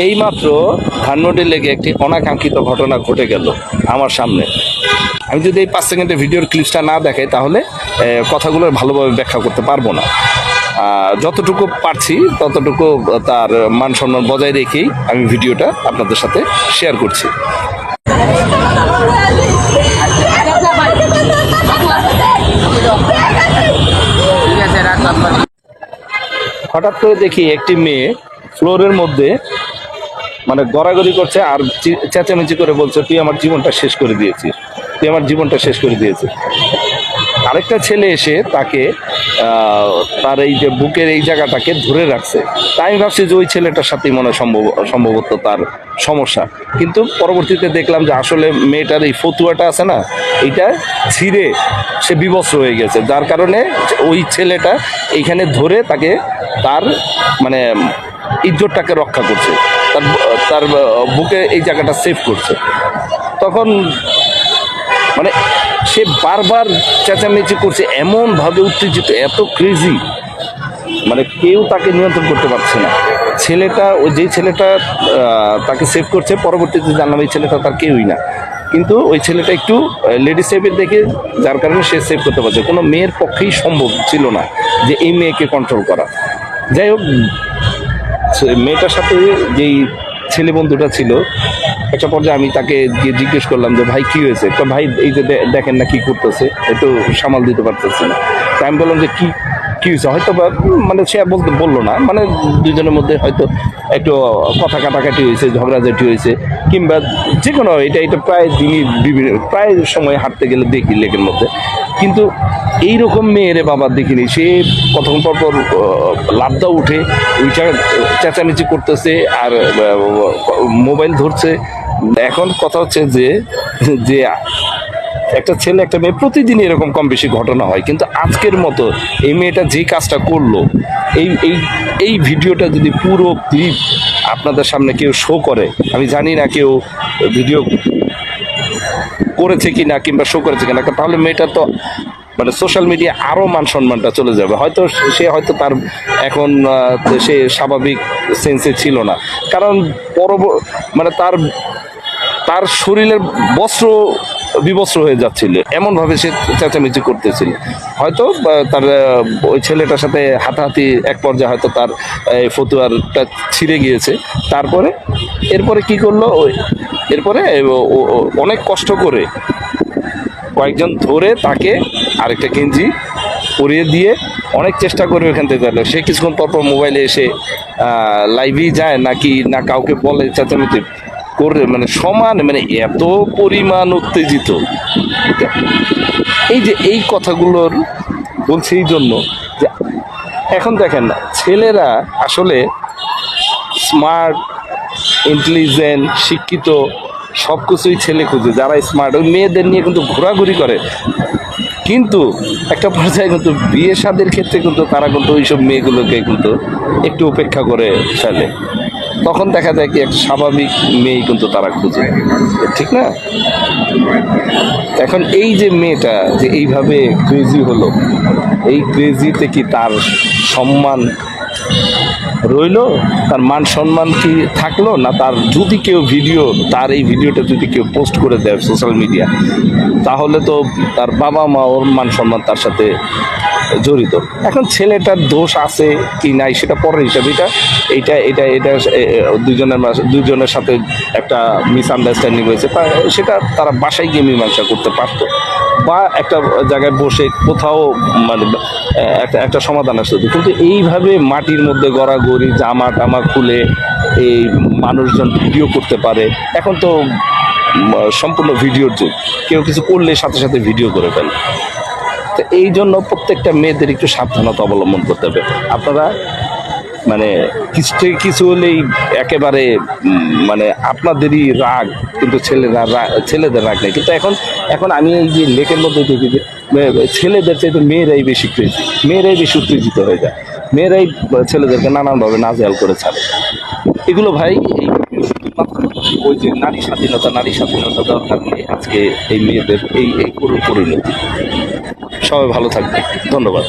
এইমাত্র ধানমন্ডি লেগে একটি অনাকাঙ্ক্ষিত ঘটনা ঘটে গেল আমার সামনে। আমি যদি এই 5 সেকেন্ডের ভিডিওর ক্লিপসটা না দেখাই তাহলে কথাগুলো ভালোভাবে ব্যাখ্যা করতে পারবো না। যতটুকু পারছি ততটুকু তার মান সম্মান বজায় রেখেই আমি ভিডিওটা আপনাদের সাথে শেয়ার করছি। হঠাৎ করে দেখি একটি মেয়ে ফ্লোরের মধ্যে মানে গড়াগড়ি করছে আর চেঁচামেচি করে বলছে, তুই আমার জীবনটা শেষ করে দিয়েছিস, তুই আমার জীবনটা শেষ করে দিয়েছিস। আরেকটা ছেলে এসে তাকে তার এই যে বুকের এই জায়গাটাকে ধরে রাখছে। তাই আমি ভাবছি যে ওই ছেলেটার সাথেই মনে হয় সম্ভবত তার সমস্যা, কিন্তু পরবর্তীতে দেখলাম যে আসলে মেয়েটার এই ফতুয়াটা আছে না, এটা ছিঁড়ে সে বিবস্ত্র হয়ে গেছে, যার কারণে ওই ছেলেটা এইখানে ধরে তাকে তার মানে ইজ্জতটাকে রক্ষা করছে, তার তার বুকে এই জায়গাটা সেভ করছে। তখন মানে সে বারবার চেঁচামেচি করছে, এমনভাবে উত্তেজিত, এত ক্রেজি, মানে কেউ তাকে নিয়ন্ত্রণ করতে পারছে না। ছেলেটা ওই যে ছেলেটা তাকে সেভ করছে, পরবর্তীতে জানলাম এই ছেলেটা তার কেউই না, কিন্তু ওই ছেলেটা একটু লেডিস টাইপের দেখে, যার কারণে সে সেভ করতে পারছে। কোনো মেয়ের পক্ষেই সম্ভব ছিল না যে এই মেয়েকে কন্ট্রোল করা। যাই হোক, মেয়েটার সাথে যেই ছেলে বন্ধুটা ছিল, একটা পর্যায়ে আমি তাকে গিয়ে জিজ্ঞেস করলাম যে ভাই কি হয়েছে, তো ভাই এই যে দেখেন না কি করতেছে, একটু সামাল দিতে পারতেছে না। তাই আমি বললাম যে কি হয়েছে, হয়তো মানে সে বললো না, মানে দুজনের মধ্যে হয়তো একটু কথা কাটাকাটি হয়েছে, ঝগড়াঝাটি হয়েছে, কিংবা যে কোনো এটা প্রায় দিনই প্রায় সময় হাঁটতে গেলে দেখি লেকের মধ্যে। কিন্তু এইরকম মেয়েরে বাবার দেখিনি, সে কতক্ষণ পর লাফদা উঠে ওইটা চেঁচামেচি করতেছে আর মোবাইল ধরছে। এখন কথা হচ্ছে যে একটা ছেলে একটা মেয়ে প্রতিদিন এরকম কম বেশি ঘটনা হয়, কিন্তু আজকের মতো এই মেয়েটা যে কাজটা করলো, এই ভিডিওটা যদি পুরো ক্লিপ আপনাদের সামনে কেউ শো করে, আমি জানি না কেউ ভিডিও করেছে কি না কিংবা শো করেছে কিনা, তাহলে মেয়েটা তো মানে সোশ্যাল মিডিয়া আরও মান সম্মানটা চলে যাবে। হয়তো সে তার এখন সে স্বাভাবিক সেন্সে ছিল না, কারণ মানে তার শরীরের বস্ত্র বিবস্ত্র হয়ে যাচ্ছিল, এমনভাবে সে চেঁচামেচি করতেছিল। হয়তো তার ওই ছেলেটার সাথে হাতাহাতি এক পর্যায়ে হয়তো তার ফতুয়ারটা ছিঁড়ে গিয়েছে। এরপরে কি করলো, এরপরে অনেক কষ্ট করে কয়েকজন ধরে তাকে আরেকটা গেঞ্জি পরিয়ে দিয়ে অনেক চেষ্টা করে ওখান থেকে গেল। সে কিছুক্ষণ পর মোবাইলে এসে লাইভেই যায় নাকি না কাউকে বলে চেঁচামেচি করে, মানে সমান, মানে এত পরিমাণ উত্তেজিত। এই যে এই কথাগুলোর বলছে এই জন্য যে এখন দেখেন না, ছেলেরা আসলে স্মার্ট, ইন্টেলিজেন্ট, শিক্ষিত সব কিছুই ছেলে খুঁজে, যারা স্মার্ট ওই মেয়েদের নিয়ে কিন্তু ঘোরাঘুরি করে, কিন্তু একটা পর্যায়ে কিন্তু বিয়ে শাদীর ক্ষেত্রে কিন্তু তারা কিন্তু ওইসব মেয়েগুলোকে কিন্তু একটু উপেক্ষা করে ফেলে। তখন দেখা যায় কি একটা স্বাভাবিক মেয়ে কিন্তু তারা খুঁজে, ঠিক না? এখন এই যে মেয়েটা যে এইভাবে ক্রেজি হলো, এই ক্রেজিতে কি তার সম্মান রইল, তার মান সম্মান কি থাকলো না? তার যদি কেউ তার এই ভিডিওটা যদি কেউ পোস্ট করে দেয় সোশ্যাল মিডিয়া, তাহলে তো তার বাবা মা ওর মান সম্মান তার সাথে জড়িত। এখন ছেলেটার দোষ আছে কি নাই সেটা পরের হিসাবে, এটা দুজনের সাথে একটা মিসআন্ডারস্ট্যান্ডিং হয়েছে, সেটা তারা বাসায় গিয়ে মীমাংসা করতে পারতো, বা একটা জায়গায় বসে কোথাও মানে একটা সমাধান আসতো। কিন্তু এইভাবে মাটির মধ্যে গড়াগড়ি, জামা টামা খুলে এই মানুষজন ভিডিও করতে পারে। এখন তো সম্পূর্ণ ভিডিওর যুগ, কেউ কিছু করলে সাথে সাথে ভিডিও করে ফেলে। তো এই জন্য প্রত্যেকটা মেয়েদের একটু সাবধানতা অবলম্বন করতে হবে। আপনারা মানে কিছু হলেই একেবারে মানে আপনাদেরই রাগ, কিন্তু ছেলেদের রাগ নেই। কিন্তু এখন আমি এই যে লেকের মধ্যে দেখি যে ছেলেদের চাইতে মেয়েরাই বেশি ক্রেজি, মেয়েরাই বেশি উত্তেজিত হয়ে যায়, মেয়েরাই ছেলেদেরকে নানানভাবে নাজেহাল করে ছাড়ে। এগুলো ভাই ওই যে নারী স্বাধীনতা দরকার নেই আজকে এই মেয়েদের এই পরিণতি। সবাই ভালো থাকবে, ধন্যবাদ।